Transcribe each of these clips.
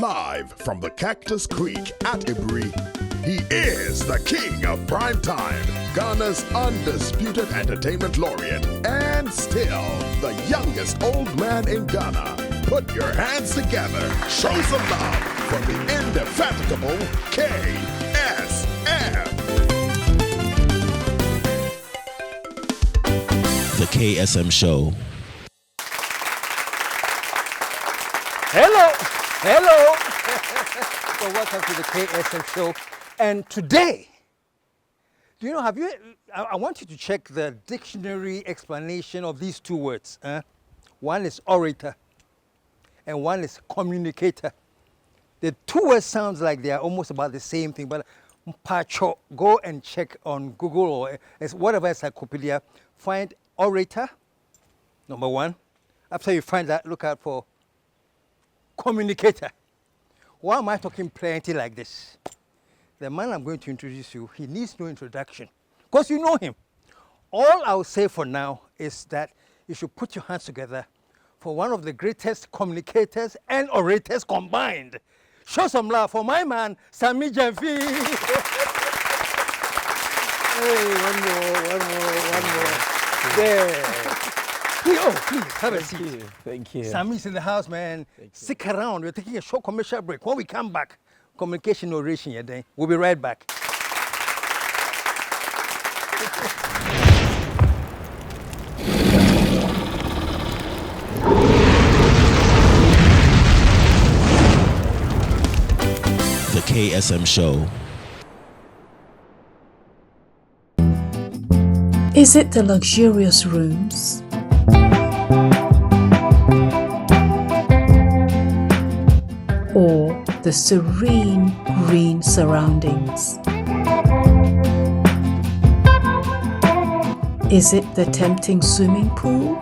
Live from the Cactus Creek at Ibri, he is the king of primetime, Ghana's undisputed entertainment laureate, and still the youngest old man in Ghana. Put your hands together, show some love for the indefatigable KSM. The KSM Show. Hello. So welcome to the KSM Show. And today, do you know, I want you to check the dictionary explanation of these two words. One is orator and one is communicator. The two words sounds like they are almost about the same thing, but Pacho, go and check on Google or whatever encyclopedia, find orator, number one. After you find that, look out for communicator. Why am I talking plenty like this? The man I'm going to introduce you, he needs no introduction because you know him. All I'll say for now is that you should put your hands together for one of the greatest communicators and orators combined. Show some love for my man, Sami Gyamfi. Hey, one more. There. Please, have a seat. Thank you. Sami's in the house, man. Stick around. We're taking a short commercial break. When we come back, communication oration, yeah, then we'll be right back. The KSM Show. Is it the luxurious rooms? Or the serene green surroundings? Is it the tempting swimming pool?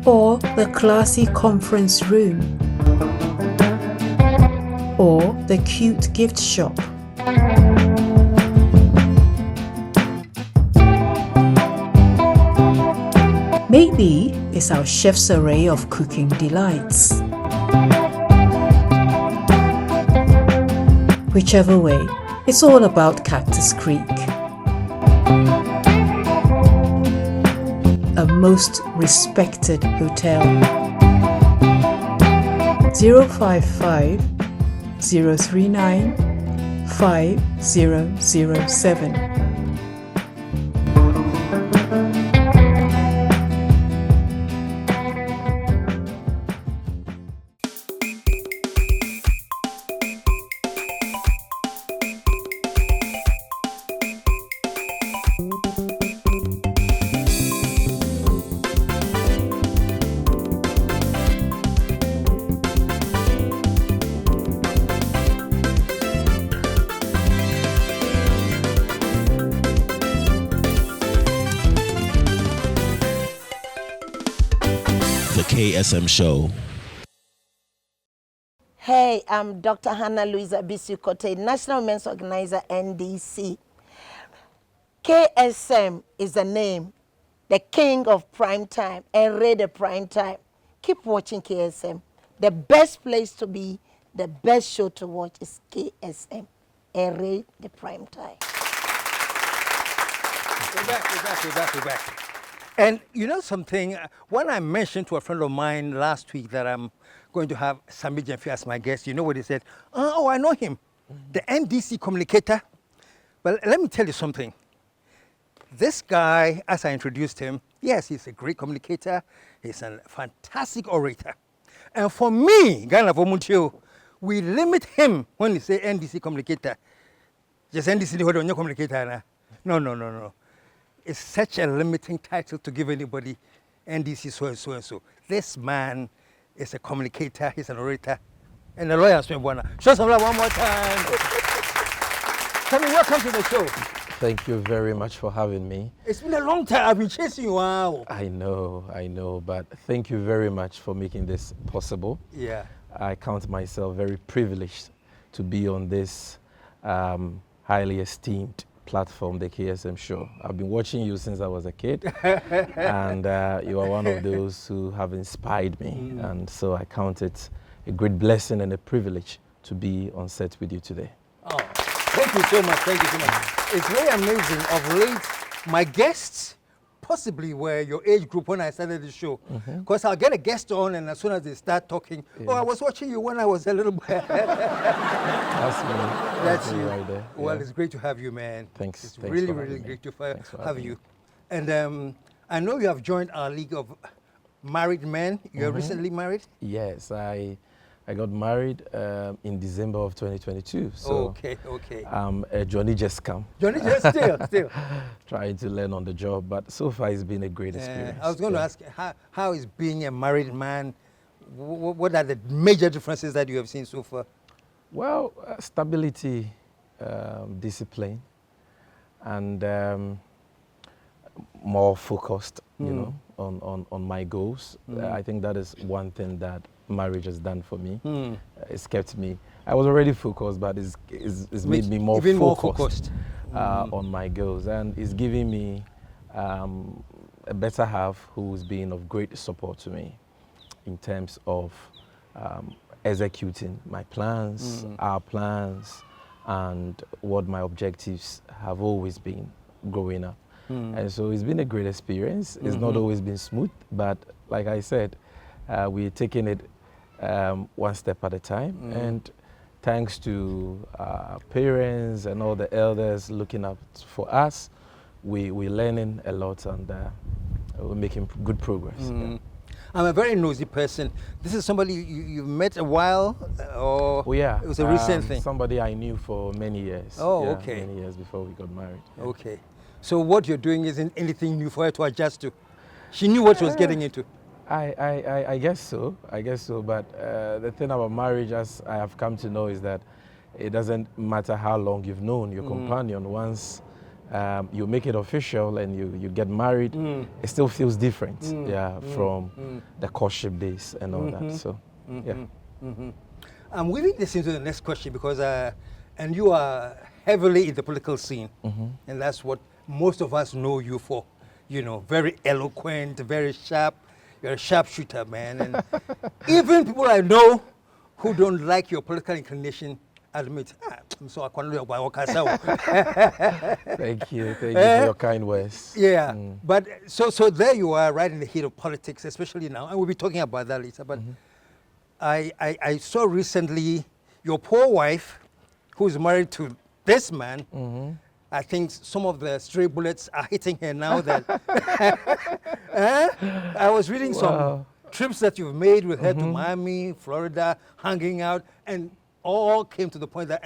Or the classy conference room? Or the cute gift shop? Maybe it's our chef's array of cooking delights. Whichever way, it's all about Cactus Creek. A most respected hotel. 055 039 5007. The KSM Show. Hey, I'm Dr. Hannah Louisa Bisukote, National Women's Organizer, NDC. KSM is the name, the king of prime time, and the prime time. Keep watching KSM. The best place to be, the best show to watch is KSM, and the prime time. We're back. And you know something, when I mentioned to a friend of mine last week that I'm going to have Sami Gyamfi as my guest, you know what he said? Oh, I know him, the NDC communicator. But let me tell you something. This guy, as I introduced him, yes, he's a great communicator. He's a fantastic orator. And for me, Ghana Vomuntio, we limit him when we say NDC communicator. Just NDC communicator. No. It's such a limiting title to give anybody NDC so and so. This man is a communicator, he's an orator, and a lawyer. Show some love one more time. Sami, welcome to the show. Thank you very much for having me. It's been a long time. I've been chasing you out. I know, but thank you very much for making this possible. Yeah. I count myself very privileged to be on this highly esteemed platform, the KSM Show. I've been watching you since I was a kid, and you are one of those who have inspired me. And so I count it a great blessing and a privilege to be on set with you today. Oh, thank you so much. Thank you so much. It's very amazing. Of late, my guests possibly were your age group when I started the show. Because I'll get a guest on, and as soon as they start talking, oh, I was watching you when I was a little boy. That's me. That's me you. right there. Well, Yeah. it's great to have you, man. Thanks. It's Thanks really, for really having me. great to Thanks for have having you. me. And I know you have joined our league of married men. You're recently married? Yes, I got married in December of 2022. So Okay, okay. I'm a Johnny just come. Johnny, just still. Trying to learn on the job, but so far it's been a great experience. I was going to Yeah. ask, how is being a married man? What are the major differences that you have seen so far? Well, stability, discipline, and more focused, you know, on my goals. I think that is one thing that marriage has done for me. It's kept me. I was already focused, but it's made me more even focused, more focused. on my goals, and it's giving me a better half who's been of great support to me in terms of executing my plans, our plans, and what my objectives have always been growing up. And so it's been a great experience. It's not always been smooth, but like I said, we're taking it one step at a time. And thanks to our parents and all the elders looking up for us, we're learning a lot, and we're making good progress. Yeah. I'm a very nosy person. This is somebody you've met a while, or Oh yeah, it was a recent thing? Somebody I knew for many years. Oh, Yeah, okay. Many years before we got married. Yeah. Okay. So what you're doing isn't anything new for her to adjust to. She knew what she was getting into. I guess so. I guess so. But the thing about marriage, as I have come to know, is that it doesn't matter how long you've known your companion. Once you make it official and you get married, it still feels different. From the courtship days and all that. So, yeah. I'm weaving this into the next question because, and you are heavily in the political scene, and that's what most of us know you for. You know, very eloquent, very sharp. You're a sharpshooter, man. And even people I know who don't like your political inclination admit, I'm so I can't do it. Thank you for your kind words. Yeah, but so there you are, right in the heat of politics, especially now, and we'll be talking about that later. But I saw recently your poor wife, who's married to this man. I think some of the stray bullets are hitting her now. That I was reading some trips that you've made with her to Miami, Florida, hanging out, and all came to the point that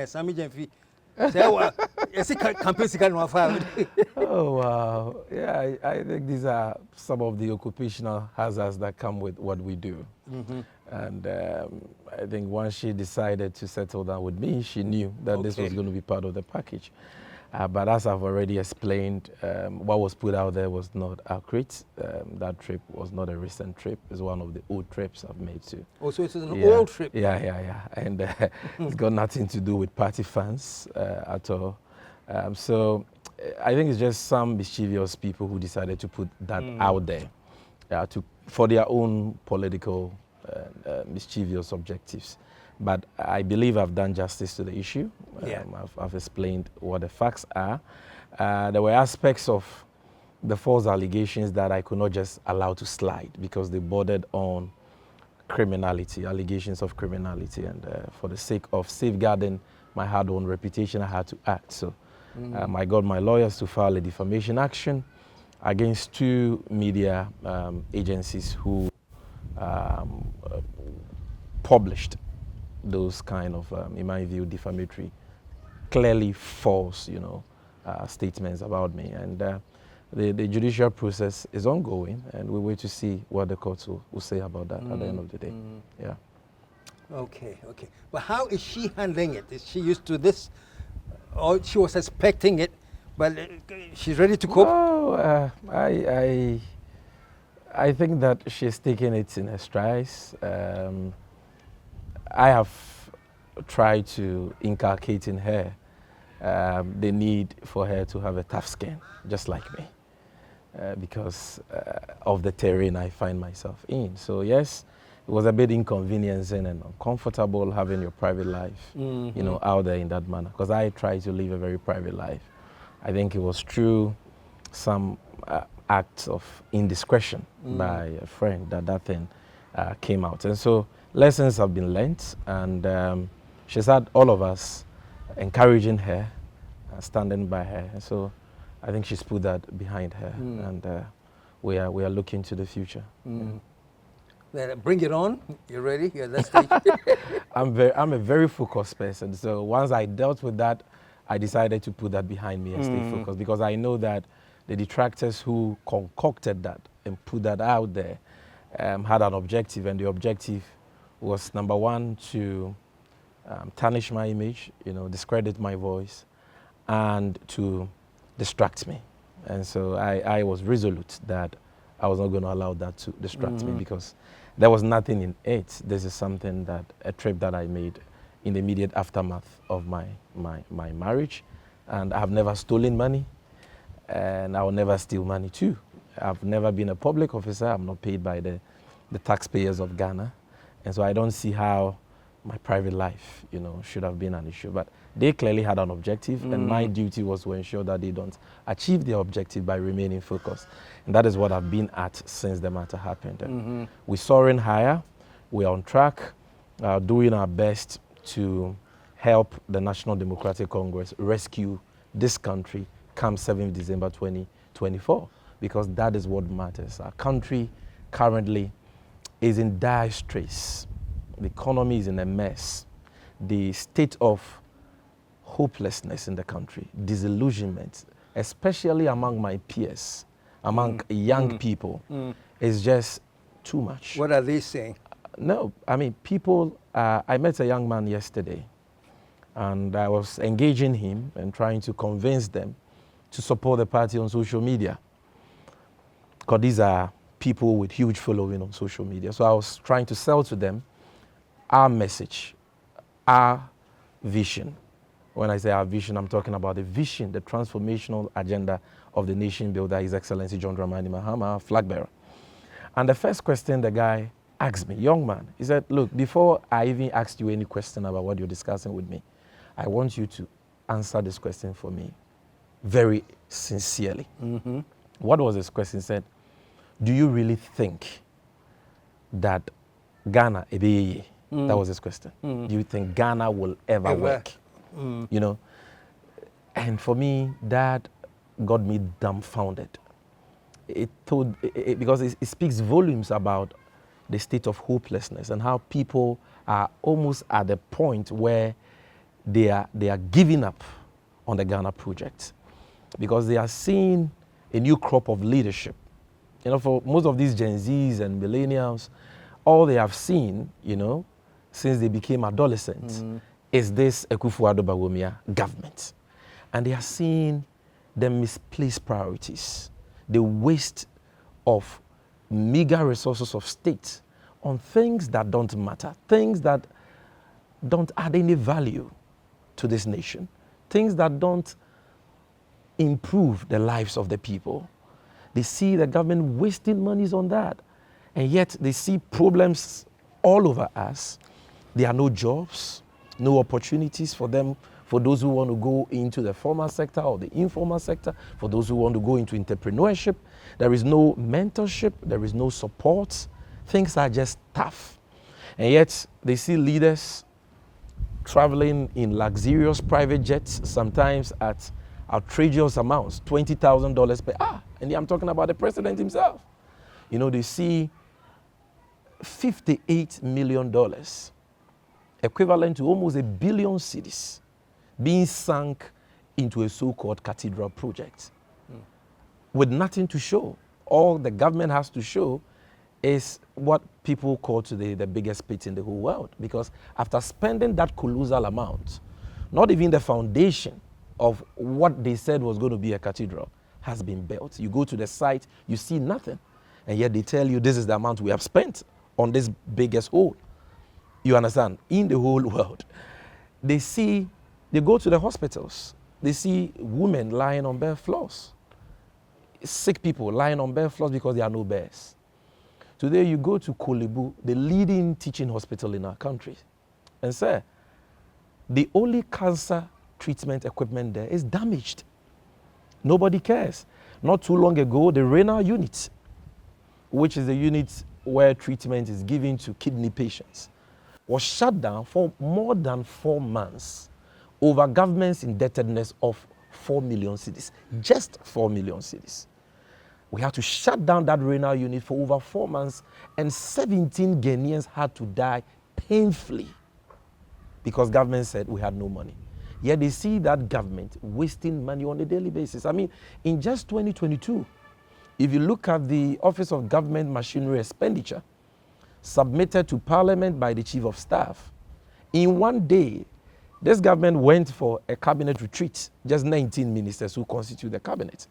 Sami Gyamfi. Oh wow! Yeah, I think these are some of the occupational hazards that come with what we do. And I think once she decided to settle down with me, she knew that this was going to be part of the package. But as I've already explained, what was put out there was not accurate. That trip was not a recent trip. It's one of the old trips I've made too. Oh, so it's an old trip? Yeah. And it's got nothing to do with party fans at all. So I think it's just some mischievous people who decided to put that out there for their own political mischievous objectives. But I believe I've done justice to the issue. I've explained what the facts are. There were aspects of the false allegations that I could not just allow to slide because they bordered on criminality, allegations of criminality. And for the sake of safeguarding my hard-won reputation, I had to act. So I got my lawyers to file a defamation action against two media agencies who published those kind of, in my view, defamatory, clearly false, statements about me. And the judicial process is ongoing, and we wait to see what the courts will say about that at the end of the day. Yeah. Okay. But how is she handling it? Is she used to this, or she was expecting it, but she's ready to cope? Oh, I think that she's taking it in her strides. I have tried to inculcate in her the need for her to have a tough skin, just like me, because of the terrain I find myself in. So yes, it was a bit inconveniencing and uncomfortable having your private life, you know, out there in that manner, because I try to live a very private life. I think it was through some acts of indiscretion by a friend that thing came out. And so lessons have been learnt, and she's had all of us encouraging her, standing by her. And so I think she's put that behind her, and we are looking to the future. Then bring it on. You ready? Yeah, let's take I'm a very focused person. So once I dealt with that, I decided to put that behind me and stay focused, because I know that the detractors who concocted that and put that out there had an objective, and the objective was, number one, to tarnish my image, you know, discredit my voice, and to distract me. And so I was resolute that I was not going to allow that to distract me, because there was nothing in it. This is something that, a trip that I made in the immediate aftermath of my marriage. And I've never stolen money, and I will never steal money too. I've never been a public officer. I'm not paid by the taxpayers of Ghana. And so I don't see how my private life, you know, should have been an issue. But they clearly had an objective, and my duty was to ensure that they don't achieve their objective by remaining focused. And that is what I've been at since the matter happened. We're soaring higher. We're on track, doing our best to help the National Democratic Congress rescue this country come 7th December 2024, because that is what matters. Our country currently is in dire straits. The economy is in a mess. The state of hopelessness in the country, disillusionment, especially among my peers, among young people, is just too much. What are they saying? No, I mean, people, I met a young man yesterday, and I was engaging him and trying to convince them to support the party on social media, because these are people with huge following on social media. So I was trying to sell to them our message, our vision. When I say our vision, I'm talking about the vision, the transformational agenda of the nation builder, His Excellency John Dramani Mahama, flag bearer. And the first question the guy asked me, young man, he said, look, before I even asked you any question about what you're discussing with me, I want you to answer this question for me very sincerely. What was his question? He said, do you really think that Ghana, that was his question. Do you think Ghana will ever work? You know, and for me, that got me dumbfounded. Because it speaks volumes about the state of hopelessness and how people are almost at the point where they are giving up on the Ghana project, because they are seeing a new crop of leadership. You know, for most of these Gen Zs and millennials, all they have seen, you know, since they became adolescents, is this Akufo-Addo Bawumia government. And they are seeing the misplaced priorities, the waste of meager resources of state on things that don't matter, things that don't add any value to this nation, things that don't improve the lives of the people. They see the government wasting monies on that, and yet they see problems all over us. There are no jobs, no opportunities for them, for those who want to go into the formal sector or the informal sector, for those who want to go into entrepreneurship. There is no mentorship, there is no support. Things are just tough. And yet they see leaders traveling in luxurious private jets, sometimes at outrageous amounts, $20,000 per hour. And I'm talking about the president himself. You know, they see $58 million, equivalent to almost 1 billion cedis, being sunk into a so-called cathedral project with nothing to show. All the government has to show is what people call today the biggest pit in the whole world. Because after spending that colossal amount, not even the foundation of what they said was going to be a cathedral has been built. You go to the site, you see nothing. And yet they tell you this is the amount we have spent on this biggest hole. You understand? In the whole world. They go to the hospitals. They see women lying on bare floors, sick people lying on bare floors because there are no beds. Today you go to Kolebu, the leading teaching hospital in our country, and say, the only cancer treatment equipment there is damaged. Nobody cares. Not too long ago, the renal unit, which is the unit where treatment is given to kidney patients, was shut down for more than 4 months over government's indebtedness of 4 million cedis, just 4 million cedis. We had to shut down that renal unit for over 4 months, and 17 Ghanaians had to die painfully because government said we had no money. Yet they see that government wasting money on a daily basis. I mean, in just 2022, if you look at the Office of Government Machinery Expenditure submitted to Parliament by the Chief of Staff, in one day, this government went for a cabinet retreat, just 19 ministers who constitute the cabinet.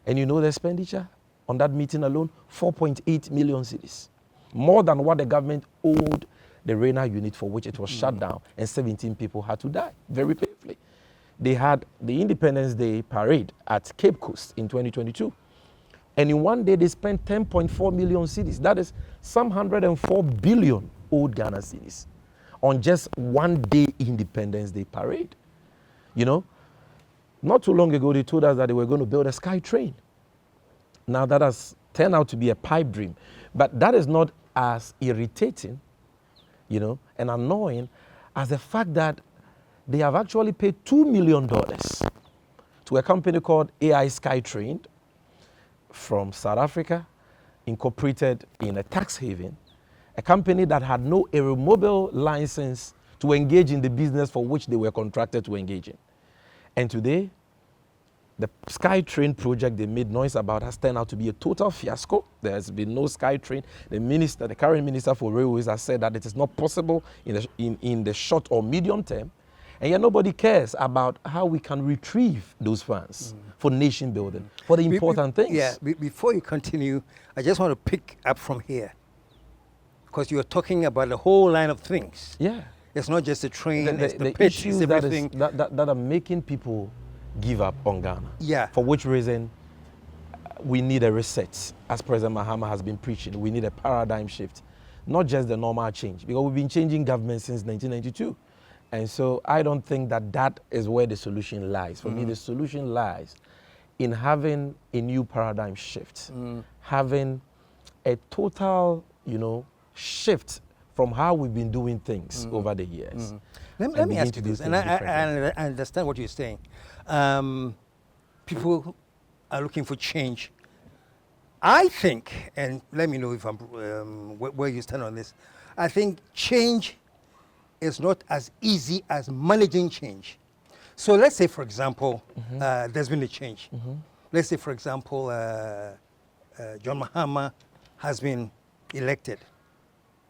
And you know the expenditure on that meeting alone? 4.8 million cedis. More than what the government owed the renal unit for which it was shut down, and 17 people had to die very painfully. They had the Independence Day parade at Cape Coast in 2022. And in one day, they spent 10.4 million cedis. That is some 104 billion old Ghana cedis on just one day Independence Day parade. You know, not too long ago, they told us that they were going to build a sky train. Now that has turned out to be a pipe dream. But that is not as irritating, you know, and annoying as the fact that they have actually paid $2 million to a company called AI Skytrain from South Africa, incorporated in a tax haven, a company that had no aeromobile license to engage in the business for which they were contracted to engage in. And today, the SkyTrain project they made noise about has turned out to be a total fiasco. There has been no SkyTrain. The current minister for railways has said that it is not possible in the short or medium term. And yet nobody cares about how we can retrieve those funds for nation building, for the important things. Yeah, before you continue, I just want to pick up from here. Because you're talking about the whole line of things. Yeah. It's not just the train, it's the pitch, issues it's everything. that are making people give up on Ghana. Yeah. For which reason we need a reset, as President Mahama has been preaching. We need a paradigm shift, not just the normal change, because we've been changing government since 1992. And so I don't think that that is where the solution lies. For me, the solution lies in having a new paradigm shift, having a total, you know, shift from how we've been doing things over the years. Let me ask you this, and I understand what you're saying. People are looking for change. I think, and let me know if I'm where you stand on this. I think change is not as easy as managing change. So let's say, for example, there's been a change. Let's say, for example, John Mahama has been elected,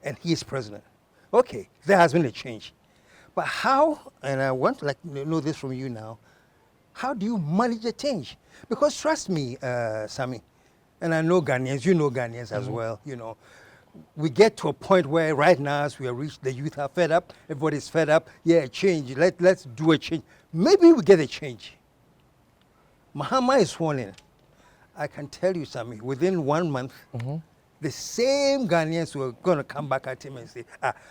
and he is president. Okay, there has been a change. But how, and I want to know this from you now, how do you manage the change? Because trust me, Sami, and I know Ghanaians, you know Ghanaians as well, you know, we get to a point where right now, as we have reached, the youth are fed up, everybody's fed up, yeah, change, let's do a change. Maybe we get a change. Mahama is sworn in. I can tell you, Sami, within 1 month, the same Ghanaians were going to come back at him and say,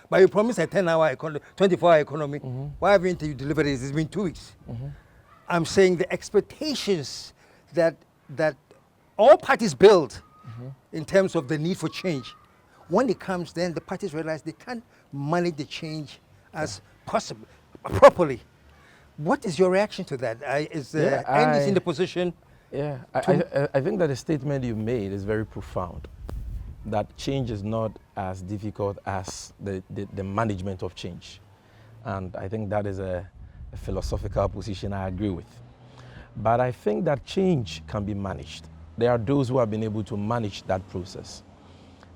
but you promised a 10-hour economy, 24-hour economy. Why haven't you delivered it? It's been 2 weeks. I'm saying the expectations that all parties build in terms of the need for change, when it comes, then the parties realize they can't manage the change as possible, properly. What is your reaction to that? Is NDC in the position? Yeah, I think that the statement you made is very profound. That change is not as difficult as the management of change. And I think that is a philosophical position I agree with. But I think that change can be managed. There are those who have been able to manage that process.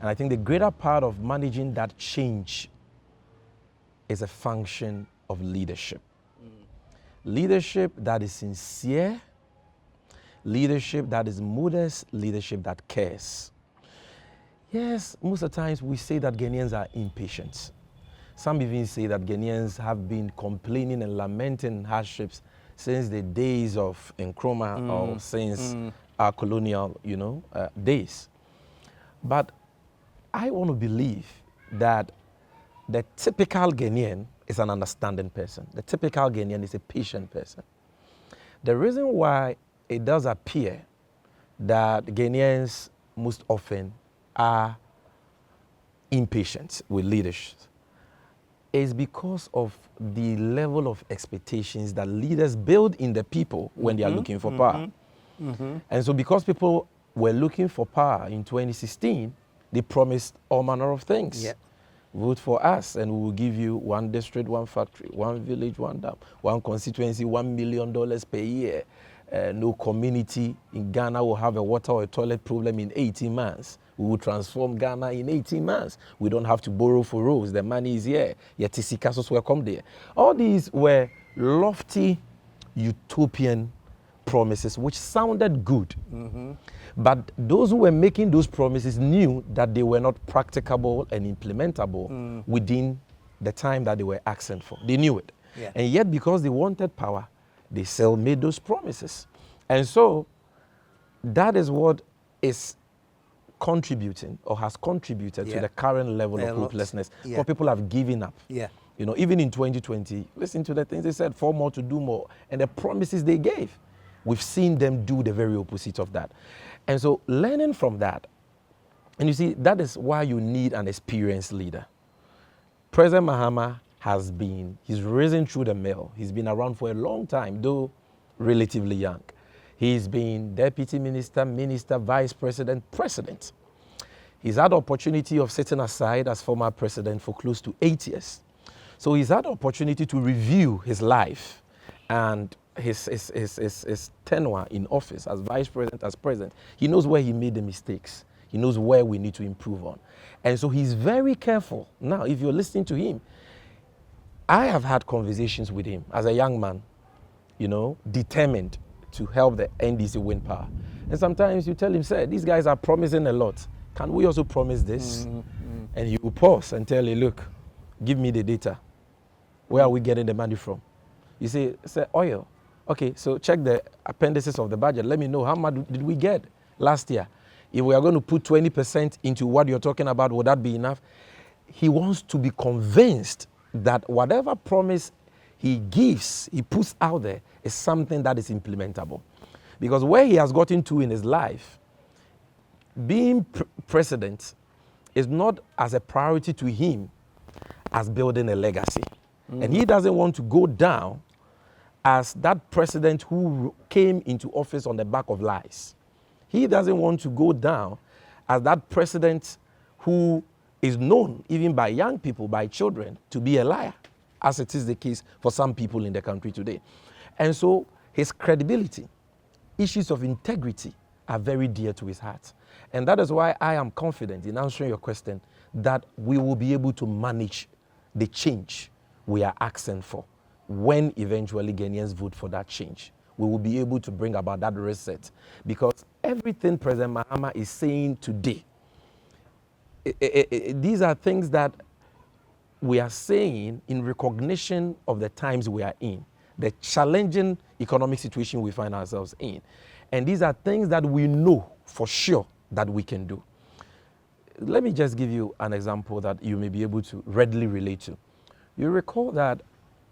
And I think the greater part of managing that change is a function of leadership. Leadership that is sincere, leadership that is modest, leadership that cares. Yes, most of the times we say that Ghanaians are impatient. Some even say that Ghanaians have been complaining and lamenting hardships since the days of Nkrumah or since our colonial, days. But I want to believe that the typical Ghanaian is an understanding person. The typical Ghanaian is a patient person. The reason why it does appear that Ghanaians most often are impatient with leadership is because of the level of expectations that leaders build in the people when they are looking for power. And so because people were looking for power in 2016, they promised all manner of things. Yeah. Vote for us and we will give you one district, one factory, one village, one dam, one constituency, $1 million per year. No community in Ghana will have a water or a toilet problem in 18 months. We will transform Ghana in 18 months. We don't have to borrow for roads. The money is here. Yet Tisikasos will come there. All these were lofty, utopian promises which sounded good. But those who were making those promises knew that they were not practicable and implementable within the time that they were asking for. They knew it. Yeah. And yet because they wanted power, they still made those promises. And so that is what is contributing or has contributed to the current level of hopelessness. For people have given up. Yeah. Even in 2020, listen to the things they said, 4 more to do more. And the promises they gave, we've seen them do the very opposite of that. And so learning from that, and you see, that is why you need an experienced leader. President MAHAMA he's risen through the mill. He's been around for a long time, though relatively young. He's been deputy minister, vice president, president. He's had the opportunity of sitting aside as former president for close to 8 years. So he's had the opportunity to review his life and his tenure in office as vice president, as president. He knows where he made the mistakes. He knows where we need to improve on. And so he's very careful. Now, if you're listening to him, I have had conversations with him as a young man, determined to help the NDC win power. And sometimes you tell him, sir, these guys are promising a lot. Can we also promise this? And he will pause and tell you, look, give me the data. Where are we getting the money from? You say, oil. Okay, so check the appendices of the budget. Let me know how much did we get last year. If we are going to put 20% into what you're talking about, would that be enough? He wants to be convinced that whatever promise he gives, he puts out there, is something that is implementable. Because where he has gotten to in his life, being president is not as a priority to him as building a legacy. And he doesn't want to go down as that president who came into office on the back of lies. He doesn't want to go down as that president who is known even by young people, by children, to be a liar, as it is the case for some people in the country today. And so his credibility, issues of integrity are very dear to his heart. And that is why I am confident in answering your question that we will be able to manage the change we are asking for. When eventually Ghanaians vote for that change, we will be able to bring about that reset. Because everything President MAHAMA is saying today, these are things that we are saying in recognition of the times we are in, the challenging economic situation we find ourselves in. And these are things that we know for sure that we can do. Let me just give you an example that you may be able to readily relate to. You recall that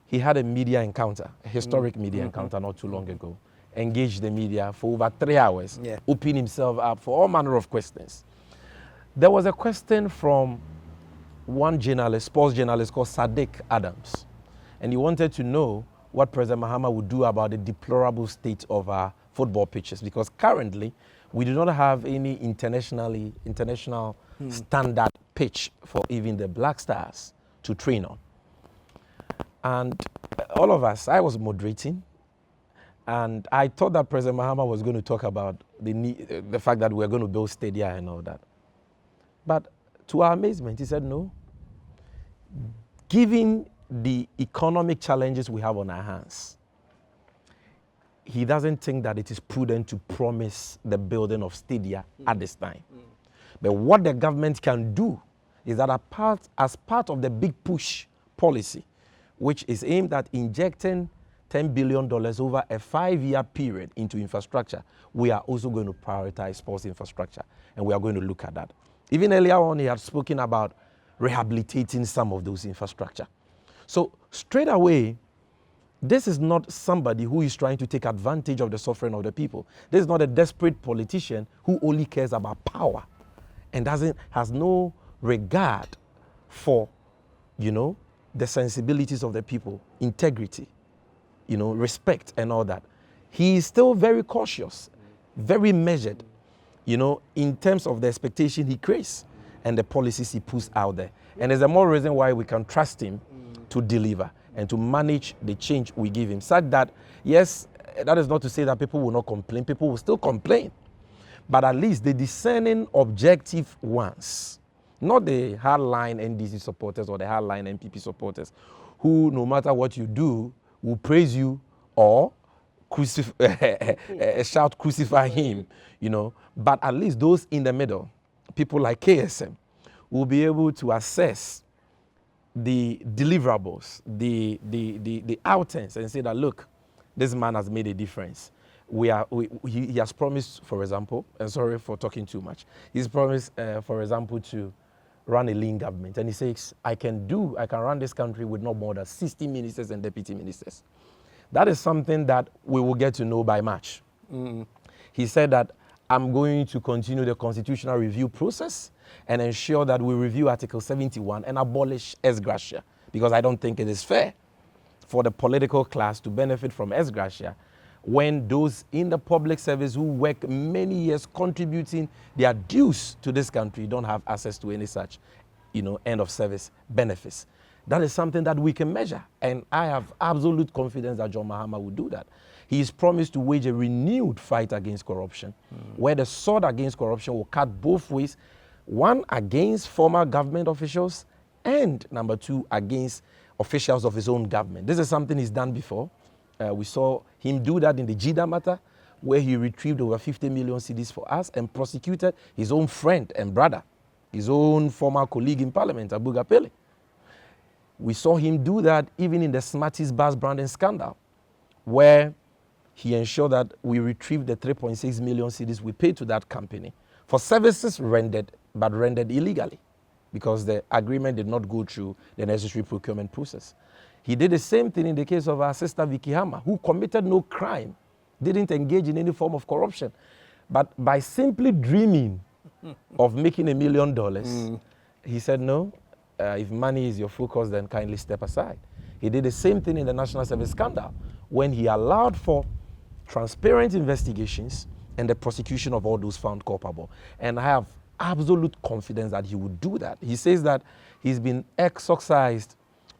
he had a media encounter, a historic media encounter not too long ago, engaged the media for over 3 hours, opened himself up for all manner of questions. There was a question from one journalist, sports journalist called Sadiq Adams, and he wanted to know what President MAHAMA would do about the deplorable state of our football pitches, because currently we do not have any international standard pitch for even the Black Stars to train on. And all of us, I was moderating, and I thought that President MAHAMA was going to talk about the fact that we're going to build stadia and all that. But to our amazement, he said no. Given the economic challenges we have on our hands, he doesn't think that it is prudent to promise the building of stadia at this time. But what the government can do is that as part of the big push policy, which is aimed at injecting $10 billion over a 5-year period into infrastructure, we are also going to prioritize sports infrastructure, and we are going to look at that. Even earlier on, he had spoken about rehabilitating some of those infrastructure. So straight away, this is not somebody who is trying to take advantage of the suffering of the people. This is not a desperate politician who only cares about power and has no regard for, the sensibilities of the people, integrity, respect and all that. He is still very cautious, very measured, in terms of the expectation he creates and the policies he puts out there. And there's a more reason why we can trust him to deliver and to manage the change we give him. Such that, yes, that is not to say that people will not complain. People will still complain. But at least the discerning, objective ones, not the hardline NDC supporters or the hardline NPP supporters, who, no matter what you do, will praise you or shout, crucify him, But at least those in the middle, people like KSM, will be able to assess the deliverables, the outcomes, and say that, look, this man has made a difference. He has promised, for example, and sorry for talking too much, he's promised, for example, to run a lean government. And he says, I can run this country with no more than 60 ministers and deputy ministers. That is something that we will get to know by March. He said that I'm going to continue the constitutional review process and ensure that we review Article 71 and abolish ex gratia, because I don't think it is fair for the political class to benefit from ex gratia when those in the public service who work many years contributing their dues to this country don't have access to any such, end of service benefits. That is something that we can measure, and I have absolute confidence that John Mahama will do that. He is promised to wage a renewed fight against corruption, where the sword against corruption will cut both ways, one, against former government officials, and number two, against officials of his own government. This is something he's done before. We saw him do that in the Jida matter, where he retrieved over 50 million cedis for us and prosecuted his own friend and brother, his own former colleague in parliament, Abu Gapele. We saw him do that even in the Smarties bus branding scandal, where he ensured that we retrieved the 3.6 million cedis we paid to that company for services rendered illegally, because the agreement did not go through the necessary procurement process. He did the same thing in the case of our sister Vicky Hammer, who committed no crime, didn't engage in any form of corruption. But by simply dreaming of making $1 million, he said, no, if money is your focus, then kindly step aside. He did the same thing in the National Service scandal, when he allowed for transparent investigations and the prosecution of all those found culpable. And I have absolute confidence that he would do that. He says that he's been exorcised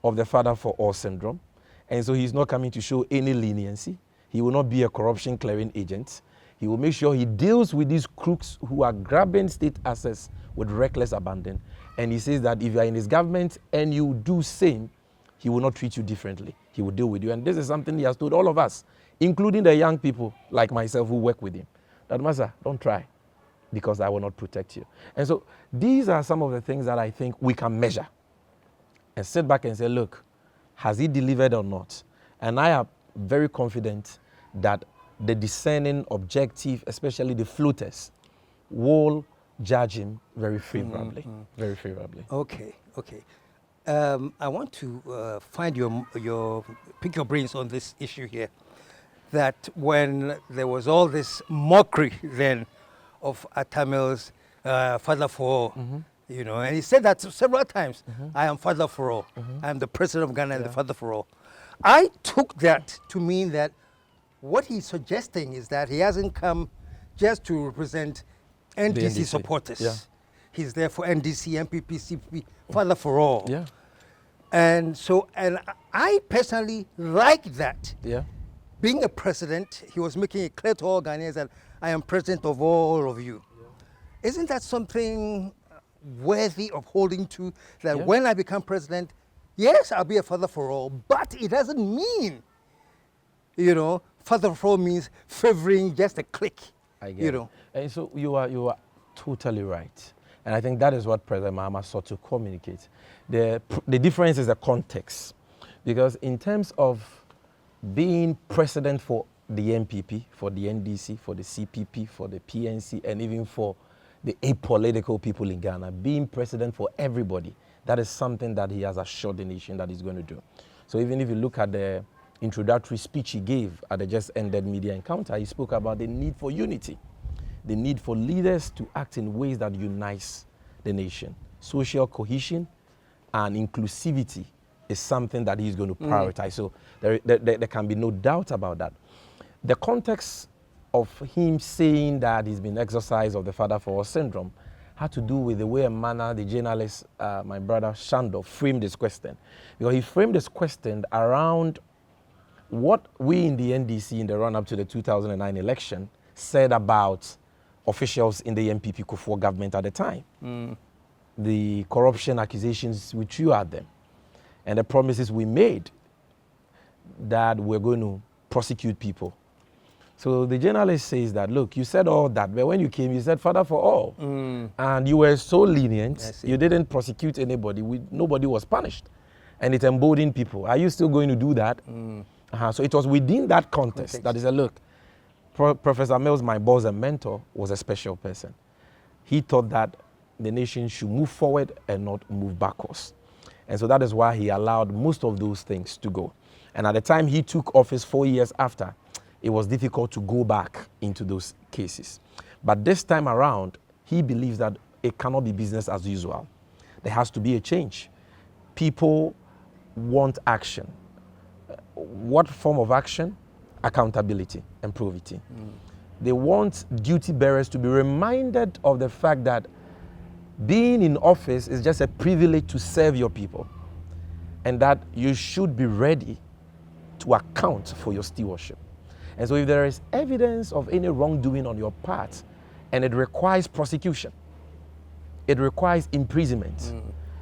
of the father for all syndrome, and so he's not coming to show any leniency. He will not be a corruption clearing agent. He will make sure he deals with these crooks who are grabbing state assets with reckless abandon. And he says that if you are in his government and you do same, he will not treat you differently. He will deal with you. And this is something he has told all of us, including the young people like myself who work with him, that, Master, don't try, because I will not protect you. And so these are some of the things that I think we can measure and sit back and say, look, has he delivered or not? And I am very confident that the discerning, objective, especially the floaters, will judge him very favorably. Very favorably. Okay. I want to find pick your brains on this issue here. That when there was all this mockery then of Atamil's father for all, and he said that several times, I am father for all. I am the president of Ghana and the father for all. I took that to mean that what he's suggesting is that he hasn't come just to represent NDC supporters. Yeah. He's there for NDC, MPP, CPP, father for all. Yeah. And so, and I personally like that. Yeah. Being a president, he was making it clear to all Ghanaians that I am president of all of you. Yeah. Isn't that something worthy of holding to, that when I become president, yes, I'll be a father for all, but it doesn't mean, father for all means favoring just a clique. I get it. And so you are totally right. And I think that is what President Mahama sought to communicate. The difference is the context. Because in terms of being president for the MPP, for the NDC, for the CPP, for the PNC, and even for the apolitical people in Ghana, being president for everybody, that is something that he has assured the nation that he's going to do. So even if you look at the introductory speech he gave at the just ended media encounter, he spoke about the need for unity, the need for leaders to act in ways that unites the nation. Social cohesion and inclusivity is something that he's going to prioritize. So there can be no doubt about that. The context of him saying that he's been exorcised of the father for all syndrome had to do with the way and manner the journalist, my brother Shando, framed this question. Because he framed this question around what we in the NDC in the run-up to the 2009 election said about officials in the MPP Kufuor government at the time. The corruption accusations we threw at them, and the promises we made that we're going to prosecute people. So the journalist says that, look, you said all that, but when you came, you said father for all. And you were so lenient, you didn't prosecute anybody, nobody was punished. And it emboldened people. Are you still going to do that? So it was within that context that he said, look, Professor Mills, my boss and mentor, was a special person. He thought that the nation should move forward and not move backwards. And so that is why he allowed most of those things to go. And at the time he took office 4 years after, it was difficult to go back into those cases. But this time around, he believes that it cannot be business as usual. There has to be a change. People want action. What form of action? Accountability and probity. They want duty bearers to be reminded of the fact that being in office is just a privilege to serve your people, and that you should be ready to account for your stewardship. And so if there is evidence of any wrongdoing on your part, and it requires prosecution, it requires imprisonment,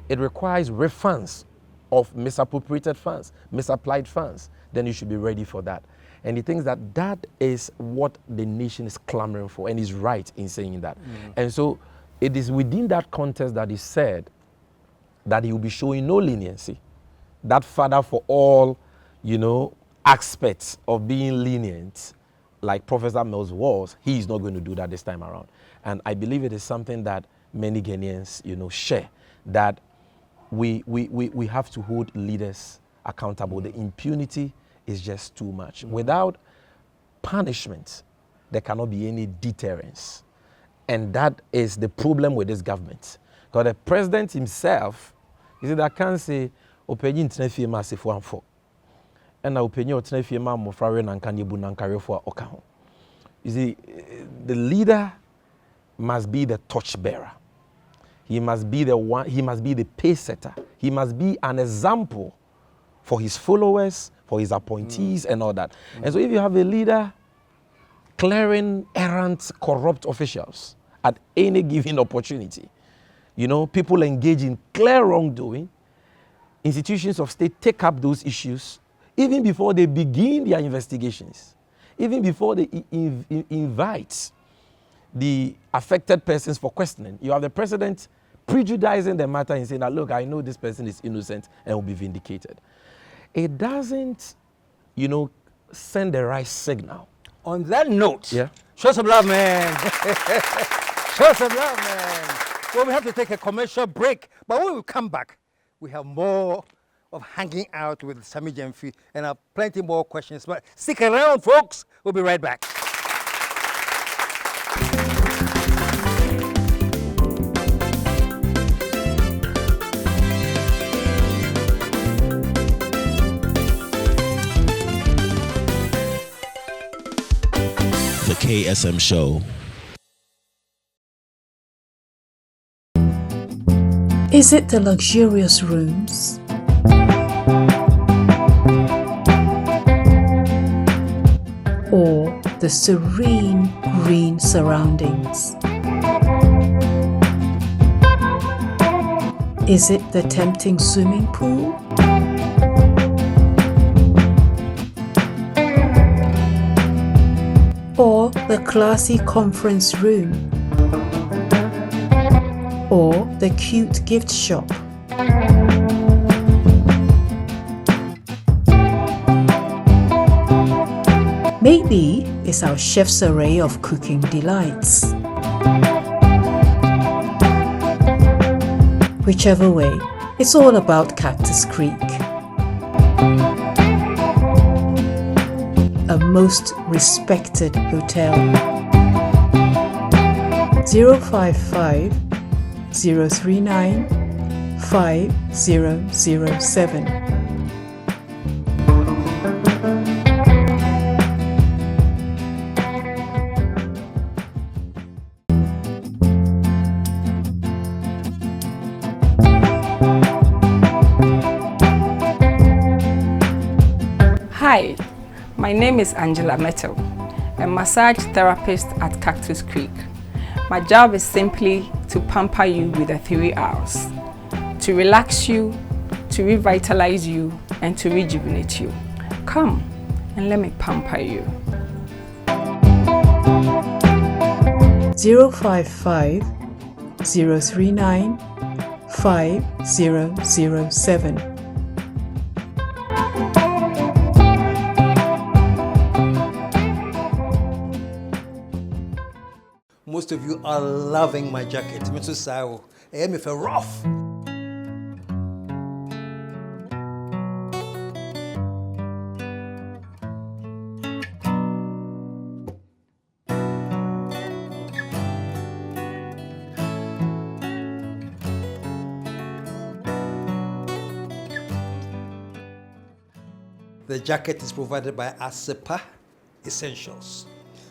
it requires refunds of misappropriated funds, misapplied funds, then you should be ready for that. And he thinks that that is what the nation is clamoring for, and he's right in saying that. And so it is within that context that he said that he will be showing no leniency. That father for all, aspects of being lenient, like Professor Mills was, he is not going to do that this time around. And I believe it is something that many Ghanaians, share, that we have to hold leaders accountable. The impunity is just too much. Without punishment, there cannot be any deterrence. And that is the problem with this government. Because the president himself, you see, that can't say, opinion tenefi ma se fo anfo. And opinion tenefi ma mo frawe na nka nebu na nkare fo oka ho. You see, the leader must be the torchbearer. He must be the one, he must be the pace setter. He must be an example for his followers, for his appointees and all that. And so if you have a leader clearing errant, corrupt officials at any given opportunity, people engage in clear wrongdoing, institutions of state take up those issues even before they begin their investigations, even before they invite the affected persons for questioning. You have the president prejudicing the matter and saying that, look, I know this person is innocent and will be vindicated. It doesn't, send the right signal. On that note, show some love, man. Show some love, man. Well, we have to take a commercial break, but when we come back, we have more of hanging out with Sami Gyamfi and have plenty more questions. But stick around, folks. We'll be right back. The KSM Show. Is it the luxurious rooms? Or the serene green surroundings? Is it the tempting swimming pool? Or the classy conference room? Or the cute gift shop? Maybe is our chef's array of cooking delights. Whichever way, it's all about Cactus Creek. A most respected hotel. 055 039 5007. Hi, my name is Angela Metal, a massage therapist at Cactus Creek. My job is simply to pamper you with the 3 R's, to relax you, to revitalize you, and to rejuvenate you. Come and let me pamper you. 055 039 5007. Most of you are loving my jacket. Mr. Sao, I am rough. The jacket is provided by KSM Essentials.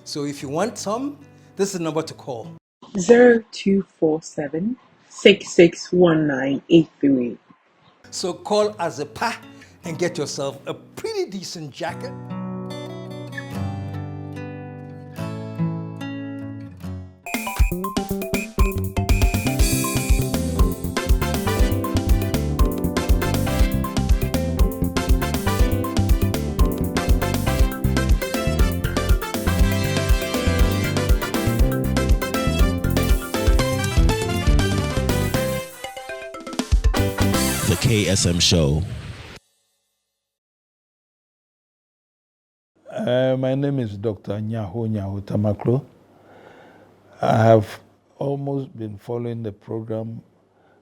So if you want some, this is the number to call. 0247 661983. So call KSM and get yourself a pretty decent jacket. The KSM Show. My name is Dr. Nyaho Tamaklo. I have almost been following the program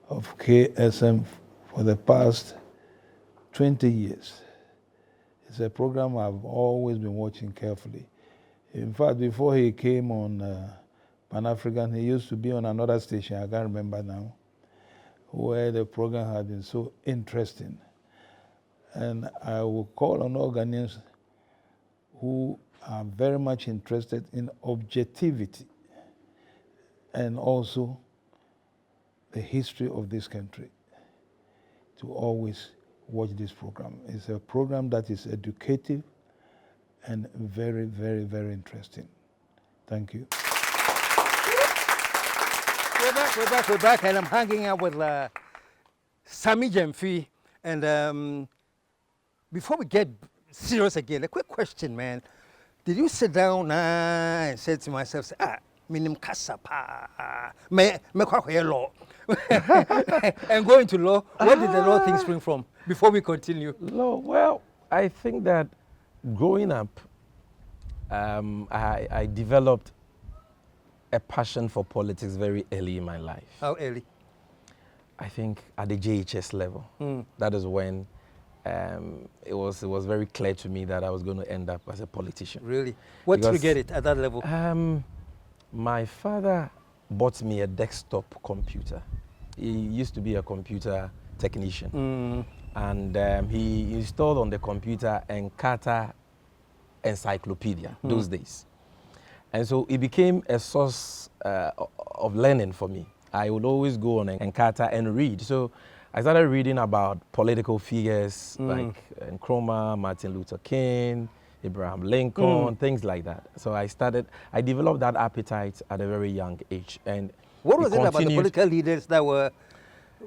of KSM for the past 20 years. It's a program I've always been watching carefully. In fact, before he came on Pan-African, he used to be on another station, I can't remember now, where the program had been so interesting. And I will call on all Ghanaians who are very much interested in objectivity and also the history of this country to always watch this program. It's a program that is educative and very, very, very interesting. Thank you. We're back, and I'm hanging out with Sami Gyamfi. And before we get serious again, a quick question, man. Did you sit down and say to myself, minim kasapa, me law, and go into law? Where did the law thing spring from? Before we continue. Law, well, I think that growing up, I developed a passion for politics very early in my life. How early? I think at the JHS level. That is when it was very clear to me that I was going to end up as a politician. Really? What triggered it at that level? My father bought me a desktop computer. He used to be a computer technician. And he installed on the computer Encarta encyclopedia those days. And so it became a source of learning for me. I would always go on Encarta and read. So I started reading about political figures like Nkrumah, Martin Luther King, Abraham Lincoln, things like that. So I developed that appetite at a very young age. And what was it about the political leaders that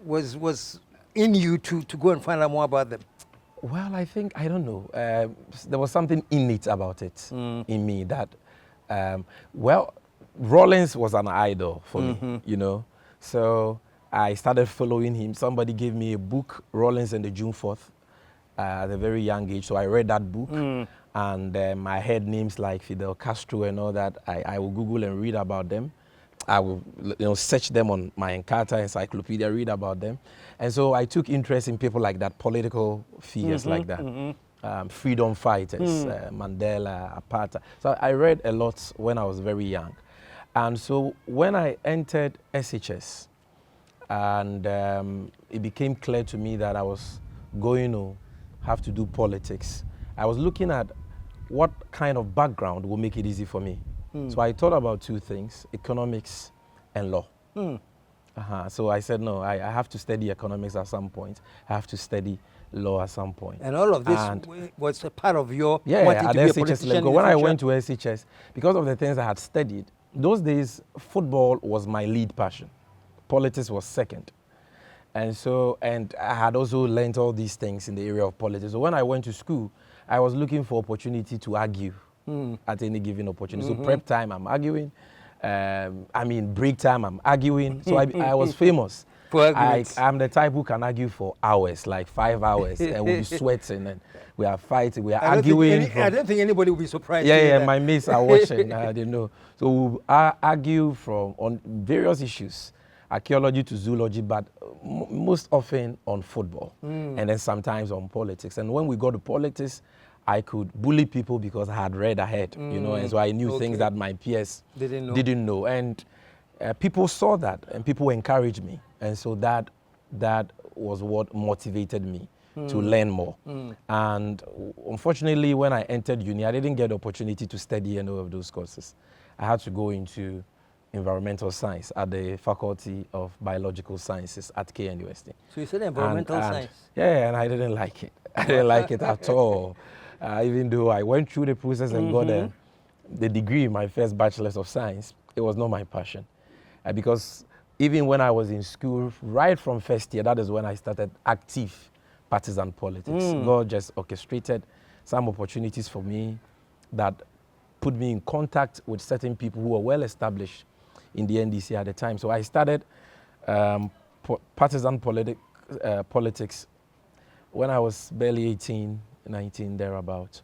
was in you to go and find out more about them? Well, I don't know. There was something innate about it in me that, well, Rawlings was an idol for me, you know. So I started following him. Somebody gave me a book, Rawlings and the June 4th. at a very young age. So I read that book, and I heard names like Fidel Castro and all that. I will Google and read about them. I will, search them on my Encarta encyclopedia, read about them. And so I took interest in people like that, political figures like that, freedom fighters, Mandela, Apartheid. So I read a lot when I was very young. And so when I entered SHS, and it became clear to me that I was going to have to do politics, I was looking at what kind of background will make it easy for me. So I thought about two things, economics and law. So I said, no, I have to study economics at some point. I have to study law at some point. And all of this was a part of your wanting to be a politician level. When I went to SHS, because of the things I had studied, those days, football was my lead passion. Politics was second. And I had also learned all these things in the area of politics. So when I went to school, I was looking for opportunity to argue at any given opportunity. So prep time, I'm arguing. Break time, I'm arguing. So I was famous. I'm the type who can argue for hours, like 5 hours, and we'll be sweating, and we are fighting, we are arguing. I don't think anybody will be surprised. Yeah, my mates are watching, they know. So we'll argue on various issues, archaeology to zoology, but most often on football, and then sometimes on politics. And when we got to politics, I could bully people because I had read ahead, and so I knew things that my peers didn't know. And people saw that, and people encouraged me. And so that was what motivated me to learn more. And unfortunately, when I entered uni, I didn't get the opportunity to study any of those courses. I had to go into environmental science at the Faculty of Biological Sciences at KNUST. So you said environmental science? Yeah, and I didn't like it. I didn't like it at all. Even though I went through the process and got the degree, my first bachelor's of science, it was not my passion. Because even when I was in school, right from first year, that is when I started active partisan politics. God just orchestrated some opportunities for me that put me in contact with certain people who were well established in the NDC at the time. So I started partisan politics when I was barely 18, 19, thereabout,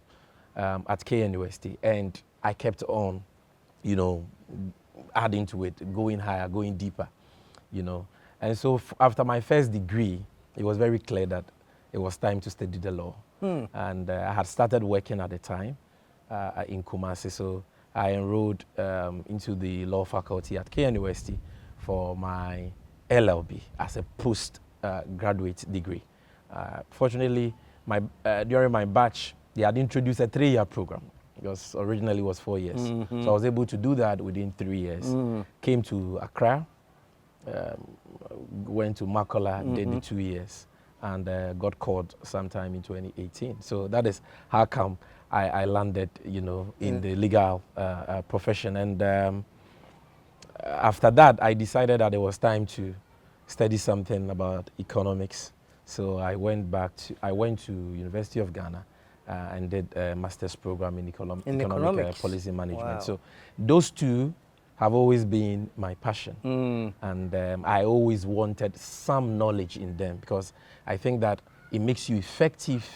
at KNUST. And I kept on, adding to it, going higher, going deeper, And so after my first degree, it was very clear that it was time to study the law. And I had started working at the time in Kumasi. So I enrolled into the law faculty at KNUST for my LLB as a postgraduate degree. Fortunately, during my batch, they had introduced a 3-year program, because originally it was 4 years. So I was able to do that within 3 years. Came to Accra, went to Makola, did the 2 years, and got called sometime in 2018. So that is how come I landed, in the legal profession. And after that, I decided that it was time to study something about economics. So I went to University of Ghana and did a master's program in economic policy management. Wow. So those two have always been my passion. And I always wanted some knowledge in them, because I think that it makes you effective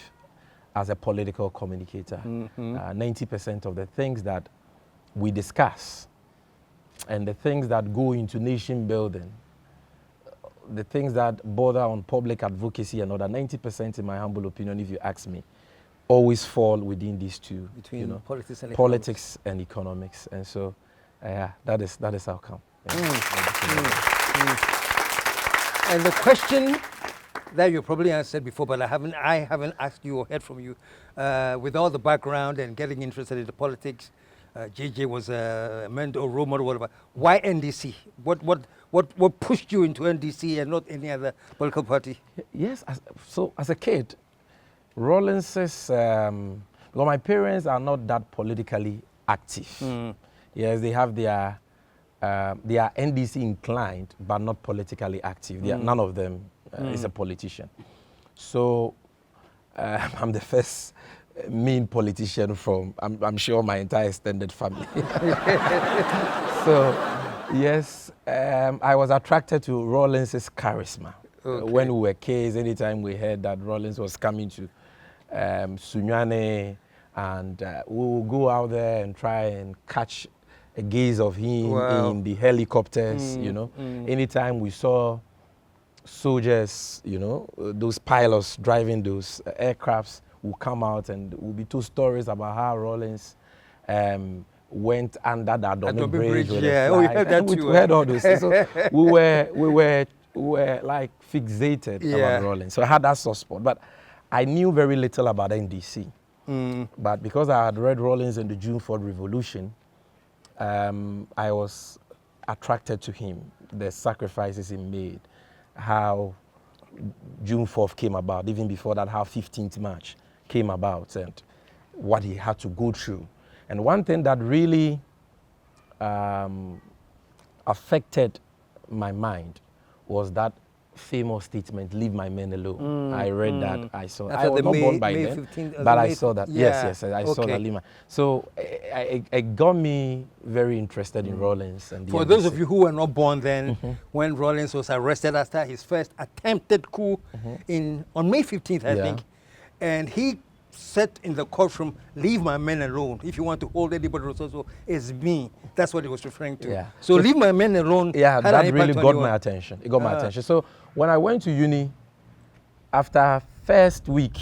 as a political communicator. 90% of the things that we discuss and the things that go into nation building, the things that border on public advocacy and other, 90%, in my humble opinion, if you ask me, always fall within these two. Between politics and economics. And so, that is how come. And the question that you probably answered before, but I haven't asked you or heard from you, with all the background and getting interested in the politics, JJ was a mentor, role model, whatever. Why NDC? What pushed you into NDC and not any other political party? Yes, so as a kid, Rawlins's, well, my parents are not that politically active. Yes, they have they are NDC inclined, but not politically active. None of them is a politician. So I'm the first mean politician from, I'm sure, my entire extended family. So, yes, I was attracted to Rawlins's charisma. When we were kids, anytime we heard that Rawlins was coming to Sunyane, and we will go out there and try and catch a gaze of him in the helicopters, you know. Anytime we saw soldiers, you know, those pilots driving those aircrafts will come out and will be told stories about how Rawlings went under the Adobe Bridge with a flag. We heard all those things. So we were like fixated about Rawlings. So I had that soft spot. But I knew very little about NDC. But because I had read Rawlings and the June 4th Revolution, I was attracted to him, the sacrifices he made, how June 4th came about, even before that, how 15th March came about, and what he had to go through. And one thing that really affected my mind was that famous statement, "Leave my men alone." I read that, I saw. I was not born by then, 15th, but I saw that. Yeah. Yes, I saw that. Lima. So it got me very interested in Rawlings. And for those of you who were not born then, when Rawlings was arrested after his first attempted coup on May 15th, I think, and he said in the courtroom, "Leave my men alone. If you want to hold anybody responsible, it's me." That's what he was referring to. Yeah. So leave my men alone. Yeah, that really got my attention. It got my attention. So when I went to uni, after first week,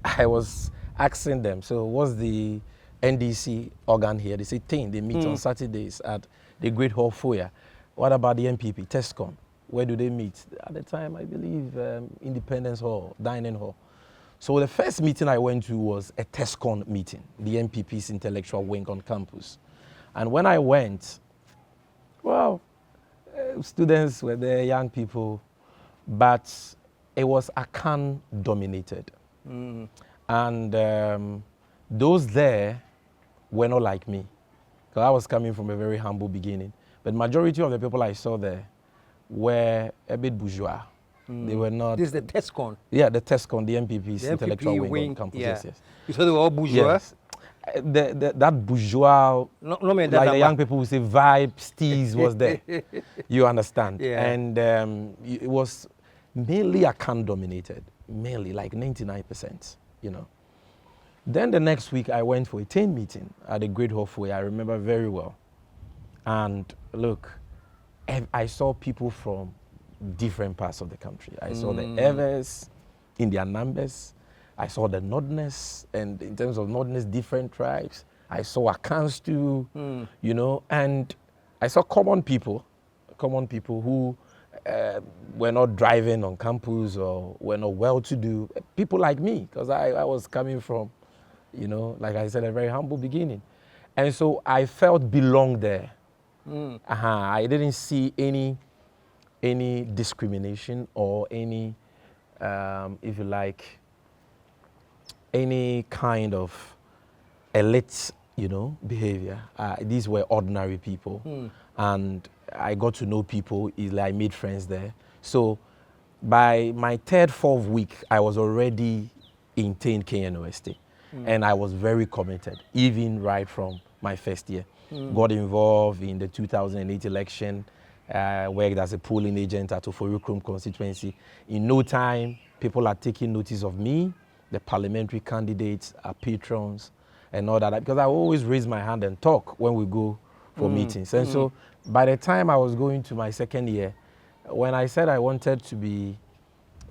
I was asking them, so what's the NDC organ here? They say, they meet on Saturdays at the Great Hall Foyer. What about the MPP, TESCON? Where do they meet? At the time, I believe, Independence Hall, Dining Hall. So the first meeting I went to was a TESCON meeting, the MPP's intellectual wing on campus. And when I went, well, students were there, young people, but it was Akan dominated. And those there were not like me, because I was coming from a very humble beginning. But majority of the people I saw there were a bit bourgeois. They were not. This is the TESCON. Yeah, the TESCON, the MPP's intellectual wing on campus. Yeah. Yes. You said they were all bourgeois? Yes. That bourgeois, like the young people would say, vibe, steez was there. You understand? Yeah. And it was mainly Akan dominated, mainly like 99%, you know. Then the next week I went for a team meeting at the Great Hall Foyer, I remember very well. And look, I saw people from different parts of the country. I saw the Evers in their numbers. I saw the Nordness, and in terms of Nordness, different tribes. I saw Akans too, you know, and I saw common people who were not driving on campus or were not well-to-do, people like me, because I was coming from, you know, like I said, a very humble beginning. And so I felt belong there. I didn't see any discrimination or any, if you like, any kind of elite, you know, behavior. These were ordinary people, and I got to know people. I made friends there. So by my third, fourth week, I was already in KNOST, and I was very committed, even right from my first year. Got involved in the 2008 election, worked as a polling agent at Oforukrum constituency. In no time, people are taking notice of me. The parliamentary candidates are patrons and all that, because I always raise my hand and talk when we go for meetings. And so by the time I was going to my second year, when I said I wanted to be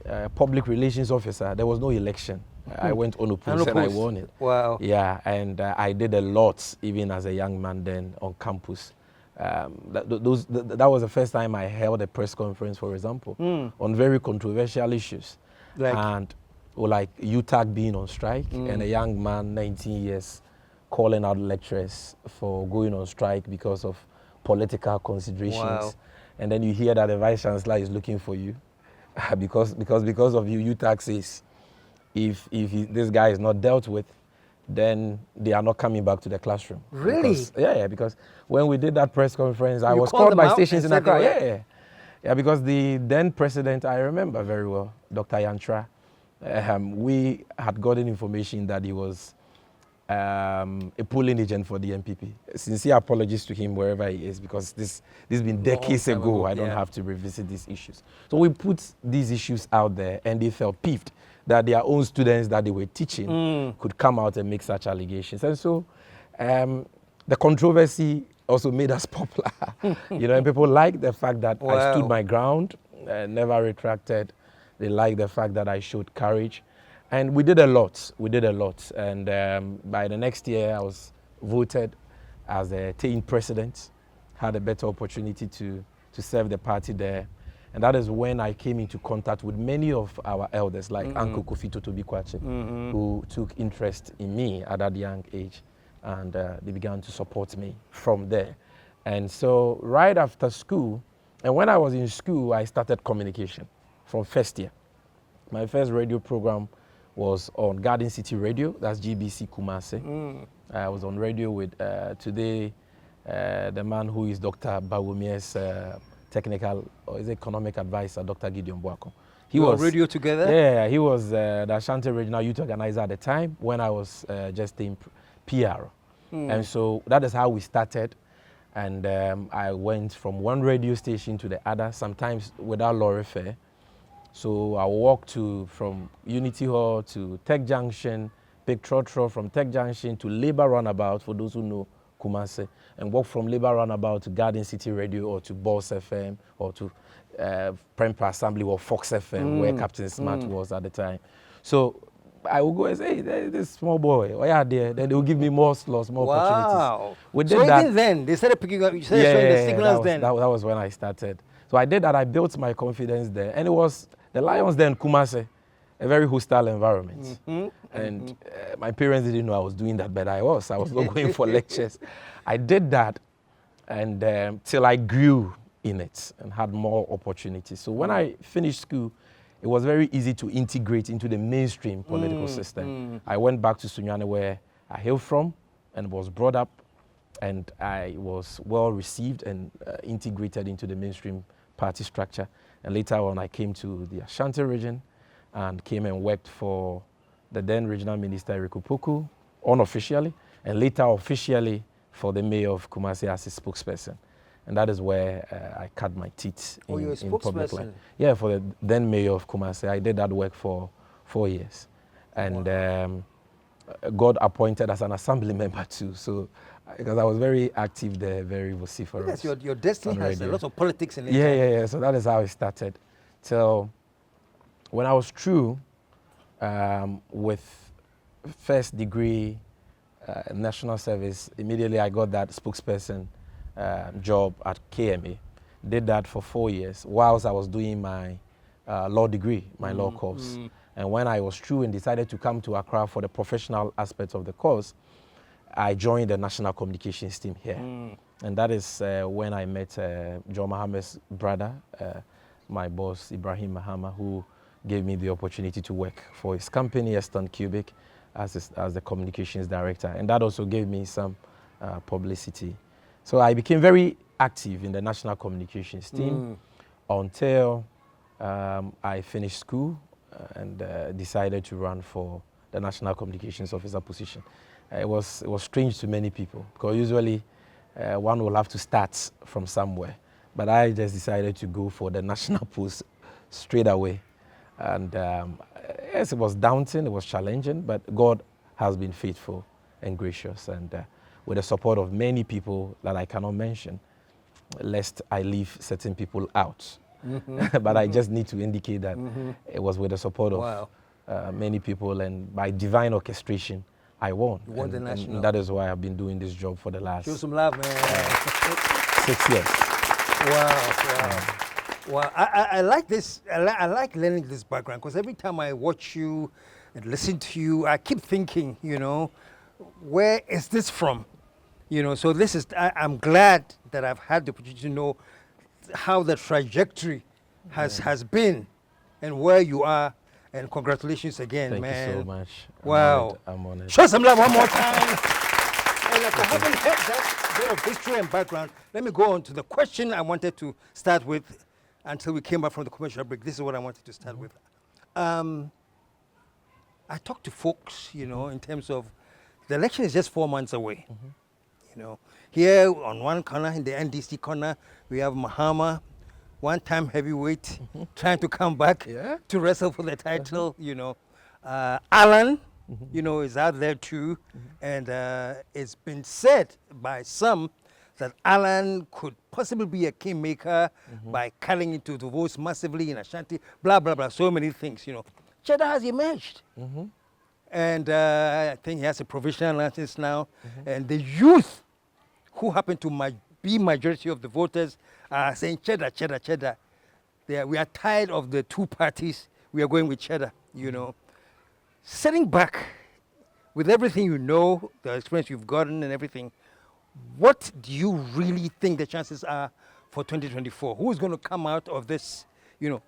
a public relations officer, there was no election. I went unopposed and I won it. Wow. Yeah, and I did a lot, even as a young man then on campus. That was the first time I held a press conference, for example, on very controversial issues. Like UTAG being on strike, and a young man, 19 years, calling out lecturers for going on strike because of political considerations. Wow. And then you hear that the vice chancellor is looking for you because of you. UTAG says if this guy is not dealt with, then they are not coming back to the classroom. Really? Because when we did that press conference, I was called by stations in Accra. Yeah, because the then president, I remember very well, Dr. Yantra, we had gotten information that he was a polling agent for the MPP. Sincere apologies to him wherever he is, because this has been decades ago. I don't have to revisit these issues. So we put these issues out there, and they felt peeved that their own students that they were teaching could come out and make such allegations. And so the controversy also made us popular. And people liked the fact that I stood my ground, never retracted. They liked the fact that I showed courage. And we did a lot. And by the next year, I was voted as a team president, had a better opportunity to serve the party there. And that is when I came into contact with many of our elders, like Uncle Kofi Totobi Kwache, who took interest in me at that young age. And they began to support me from there. And so right after school, and when I was in school, I started communication from first year. My first radio program was on Garden City Radio, that's GBC Kumasi. I was on radio with today the man who is Dr. Bawumie's technical or is economic advisor, Dr. Gideon Boako. He was on radio together? Yeah, he was the Ashanti Regional Youth Organizer at the time when I was just in PR. And so that is how we started. And I went from one radio station to the other, sometimes without lorry fare. So I walked from Unity Hall to Tech Junction, pick Trotro from Tech Junction to Labour Runabout, for those who know Kumasi, and walk from Labour Runabout to Garden City Radio or to Boss FM or to Prempa Assembly or Fox FM, where Captain Smart was at the time. So I will go and say, hey, this small boy, oh yeah, there. Then they will give me more slots, more opportunities. We did that. Even then, they started picking up, you started showing the signals then. That was when I started. So I did that, I built my confidence there. And it was the Lions then, Kumasi, a very hostile environment. And my parents didn't know I was doing that, but I was not going for lectures. I did that and till I grew in it and had more opportunities. So when I finished school, it was very easy to integrate into the mainstream political system. I went back to Sunyani where I hail from and was brought up, and I was well received and integrated into the mainstream party structure. And later on, I came to the Ashanti region and came and worked for the then regional minister, Eriku Poku, unofficially, and later officially for the mayor of Kumasi as his spokesperson. And that is where I cut my teeth in public life. Yeah, for the then mayor of Kumasi. I did that work for 4 years. And God appointed as an assembly member too. So, because I was very active there, very vociferous. Yes, your destiny has a lot of politics in it. Yeah. So that is how it started. Till when I was through with first degree national service, immediately I got that spokesperson job at KMA. Did that for 4 years whilst I was doing my law degree, my law course. And when I was through and decided to come to Accra for the professional aspects of the course, I joined the national communications team here. And that is when I met John Mahama's brother, my boss, Ibrahim Mahama, who gave me the opportunity to work for his company, Eston Cubic, as the communications director. And that also gave me some publicity. So I became very active in the national communications team until I finished school and decided to run for the national communications officer position. It was strange to many people because usually one will have to start from somewhere. But I just decided to go for the national post straight away. And yes, it was daunting, it was challenging, but God has been faithful and gracious. And with the support of many people that I cannot mention, lest I leave certain people out. But I just need to indicate that it was with the support of many people, and by divine orchestration, I won. You won the national. And that is why I've been doing this job for the last Show some love, man. 6 years. Wow. I like this. I like learning this background because every time I watch you and listen to you, I keep thinking, where is this from? So this is, I'm glad that I've had the opportunity to know how the trajectory has been and where you are. And congratulations again, man. Thank you so much. Wow. I'm honored. Show some love one more time. And if I haven't heard that bit of history and background, let me go on to the question I wanted to start with until we came back from the commercial break. This is what I wanted to start with. I talk to folks, in terms of the election is just 4 months away. Here on one corner, in the NDC corner, we have MAHAMA, one-time heavyweight, trying to come back to wrestle for the title, Alan, you know, is out there too. And it's been said by some that Alan could possibly be a kingmaker by cutting into the votes massively in Ashanti, blah, blah, blah, so many things, you know. Cheddar has emerged. And I think he has a provisional license now. And the youth who happen to be majority of the voters are saying Cheddar, Cheddar, Cheddar. We are tired of the two parties. We are going with Cheddar, you know. Sitting back with everything you know, the experience you've gotten and everything, what do you really think the chances are for 2024? Who is going to come out of this, you know?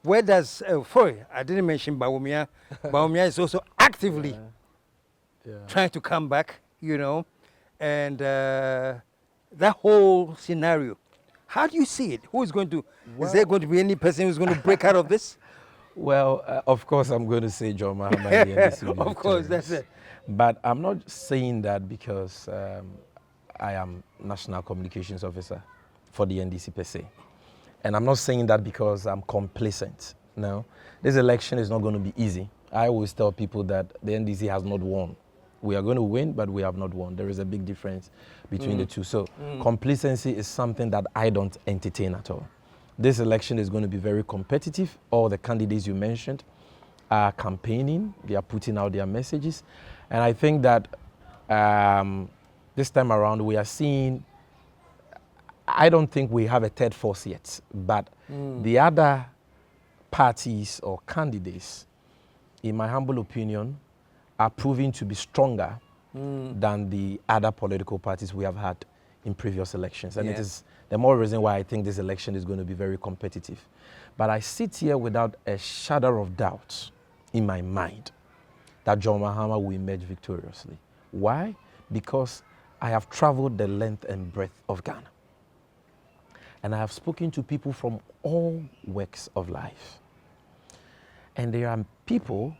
Where does, I didn't mention Bawumia. Bawumia is also actively trying to come back, you know, and that whole scenario. How do you see it? Who is going to, is there going to be any person who's going to break out of this? Well, of course, I'm going to say John Mahama. And the NDC of course, that's it. But I'm not saying that because I am National Communications Officer for the NDC per se. And I'm not saying that because I'm complacent. No, this election is not going to be easy. I always tell people that the NDC has not won. We are going to win, but we have not won. There is a big difference between the two. So complacency is something that I don't entertain at all. This election is going to be very competitive. All the candidates you mentioned are campaigning. They are putting out their messages. And I think that this time around we are seeing, I don't think we have a third force yet, but the other parties or candidates, in my humble opinion, are proving to be stronger than the other political parties we have had in previous elections. And it is the more reason why I think this election is going to be very competitive. But I sit here without a shadow of doubt in my mind that John Mahama will emerge victoriously. Why? Because I have traveled the length and breadth of Ghana. And I have spoken to people from all walks of life. And there are people,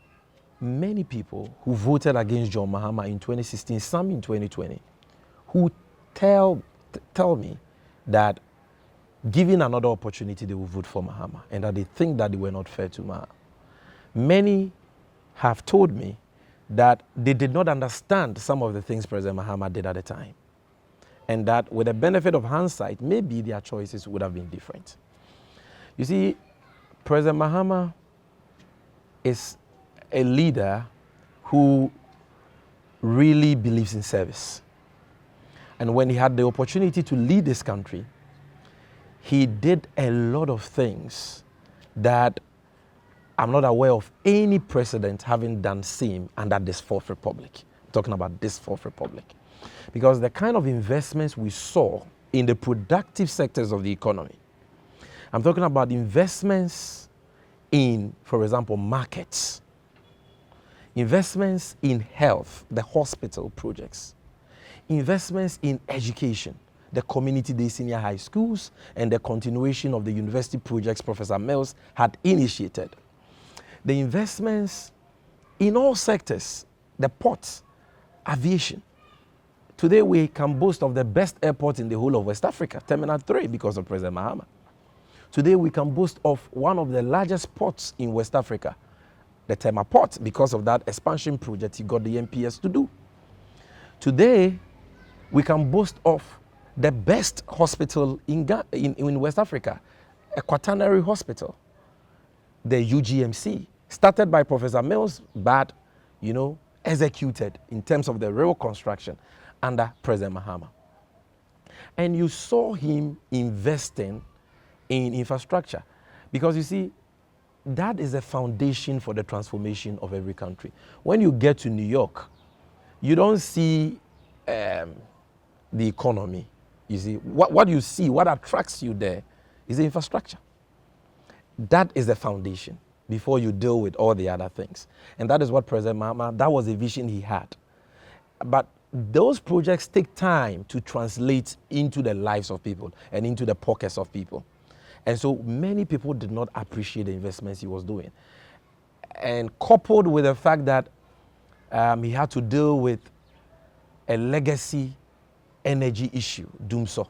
many people, who voted against John Mahama in 2016, some in 2020, who tell me that given another opportunity, they will vote for Mahama, and that they think that they were not fair to Mahama. Many have told me that they did not understand some of the things President Mahama did at the time, and that with the benefit of hindsight, maybe their choices would have been different. You see, President Mahama is a leader who really believes in service. And when he had the opportunity to lead this country, he did a lot of things that I'm not aware of any precedent having done same under this Fourth Republic. I'm talking about this Fourth Republic. Because the kind of investments we saw in the productive sectors of the economy, I'm talking about investments in, for example, markets, investments in health, the hospital projects, investments in education, the community-day senior high schools, and the continuation of the university projects Professor Mills had initiated. The investments in all sectors, the ports, aviation. Today we can boast of the best airport in the whole of West Africa, Terminal 3, because of President Mahama. Today we can boast of one of the largest ports in West Africa, the Tema Port, because of that expansion project he got the MPS to do. Today, we can boast of the best hospital in West Africa, a quaternary hospital, the UGMC, started by Professor Mills, but, you know, executed in terms of the real construction under President Mahama. And you saw him investing in infrastructure because, you see, that is a foundation for the transformation of every country. When you get to New York, you don't see the economy. You see, what you see, what attracts you there is the infrastructure. That is the foundation before you deal with all the other things. And that is what President Mahama, that was a vision he had. But those projects take time to translate into the lives of people and into the pockets of people. And so many people did not appreciate the investments he was doing. And coupled with the fact that he had to deal with a legacy energy issue, Doomso,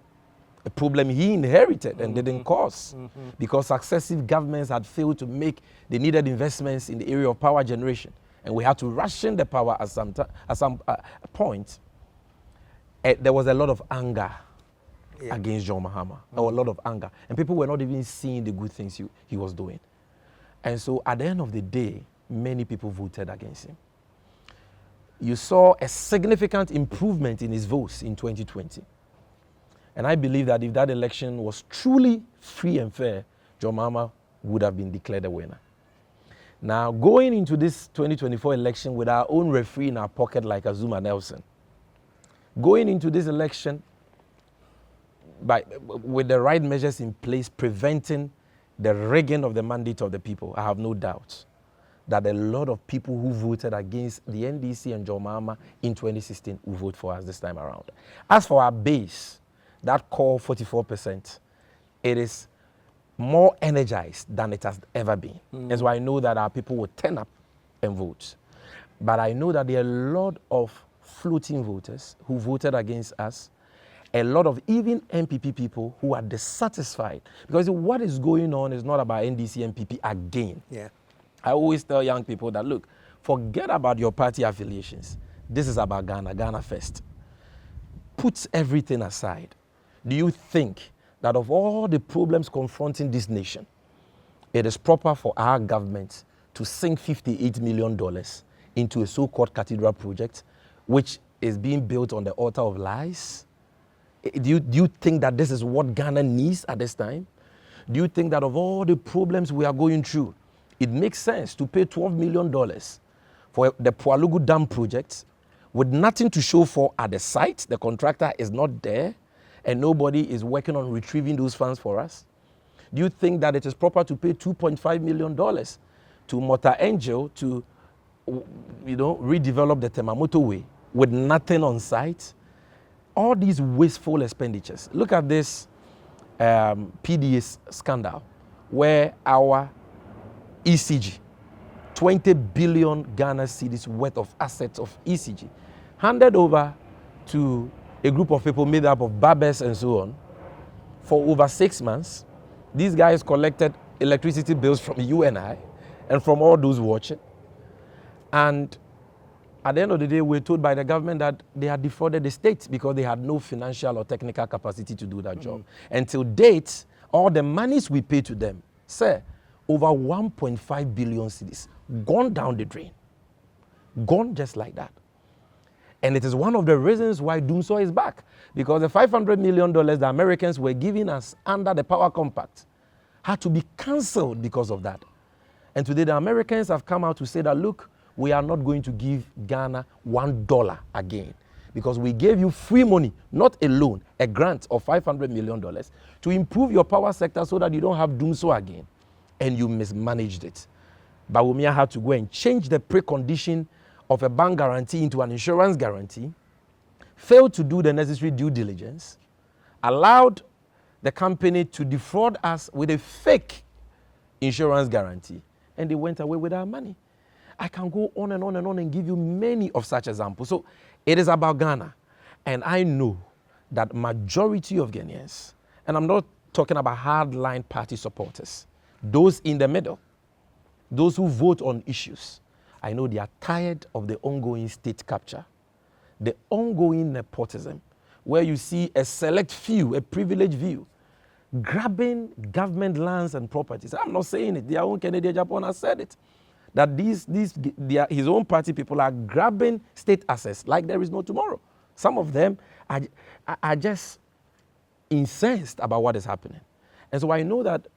a problem he inherited and didn't cause because successive governments had failed to make the needed investments in the area of power generation and we had to ration the power at some point, there was a lot of anger against John Mahama. There was a lot of anger. And people were not even seeing the good things he was doing. And so at the end of the day, many people voted against him. You saw a significant improvement in his votes in 2020. And I believe that if that election was truly free and fair, John Mahama would have been declared a winner. Now, going into this 2024 election with our own referee in our pocket like Azuma Nelson, going into this election with the right measures in place, preventing the rigging of the mandate of the people, I have no doubt that a lot of people who voted against the NDC and John Mahama in 2016 will vote for us this time around. As for our base, that core 44%, it is more energized than it has ever been. And so I know that our people will turn up and vote. But I know that there are a lot of floating voters who voted against us, a lot of even MPP people who are dissatisfied. Because what is going on is not about NDC MPP again. Yeah. I always tell young people that, look, forget about your party affiliations. This is about Ghana, Ghana first. Put everything aside. Do you think that of all the problems confronting this nation, it is proper for our government to sink $58 million into a so-called cathedral project, which is being built on the altar of lies? Do you think that this is what Ghana needs at this time? Do you think that of all the problems we are going through, it makes sense to pay $12 million for the Pualugu Dam project with nothing to show for at the site? The contractor is not there, and nobody is working on retrieving those funds for us? Do you think that it is proper to pay $2.5 million to Motor Angel to, redevelop the Temamoto Way with nothing on site? All these wasteful expenditures. Look at this PDA scandal, where our ECG, 20 billion Ghana cedis worth of assets of ECG, handed over to a group of people made up of barbers and so on for over 6 months. These guys collected electricity bills from you and I and from all those watching. And at the end of the day, we're told by the government that they had defrauded the state because they had no financial or technical capacity to do that job. Until date, all the monies we pay to them, sir, over 1.5 billion cedis, gone down the drain. Gone just like that. And it is one of the reasons why Doomsaw is back. Because the $500 million the Americans were giving us under the Power Compact had to be cancelled because of that. And today the Americans have come out to say that, look, we are not going to give Ghana $1 again. Because we gave you free money, not a loan, a grant of $500 million to improve your power sector so that you don't have Doomsaw again. And you mismanaged it. Bawumia had to go and change the precondition of a bank guarantee into an insurance guarantee, failed to do the necessary due diligence, allowed the company to defraud us with a fake insurance guarantee, and they went away with our money. I can go on and on and on and give you many of such examples. So it is about Ghana. And I know that majority of Ghanaians, and I'm not talking about hardline party supporters, those in the middle, those who vote on issues, I know they are tired of the ongoing state capture, the ongoing nepotism, where you see a select few, a privileged few, grabbing government lands and properties. I'm not saying it. Their own Kennedy Japan has said it. That his own party people are grabbing state assets like there is no tomorrow. Some of them are just incensed about what is happening. And so I know that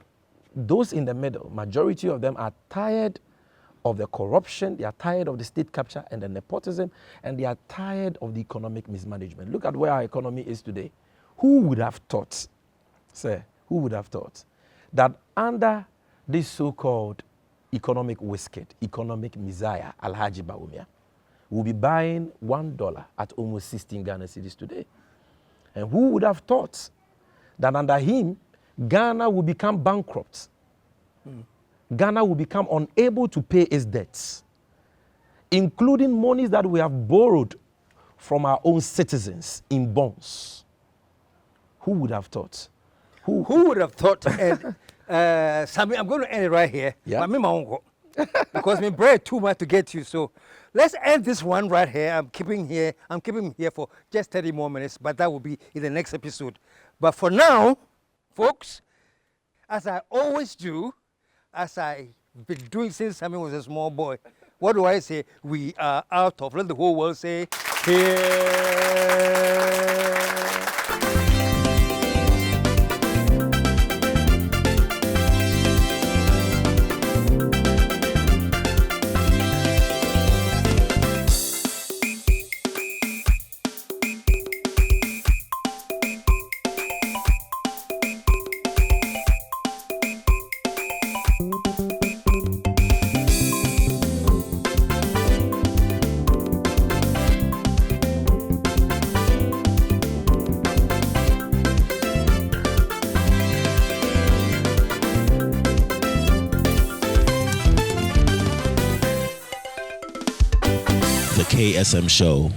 those in the middle, majority of them are tired of the corruption, they are tired of the state capture and the nepotism, and they are tired of the economic mismanagement. Look at where our economy is today. Who would have thought, sir, who would have thought that under this so-called economic wizard, economic messiah, Alhaji Bawumia, will be buying $1 at almost 16 Ghana cedis today? And who would have thought that under him, Ghana will become bankrupt? Ghana will become unable to pay its debts, including monies that we have borrowed from our own citizens in bonds. Who would have thought? Who would have thought? And, Sami, I'm going to end it right here. Yeah. because my bread too much to get you. So let's end this one right here. I'm keeping him here for just 30 more minutes, but that will be in the next episode. But for now, folks, as I always do, as I've been doing since Sami was a small boy, what do I say? We are out of. Let the whole world say, here. The KSM Show.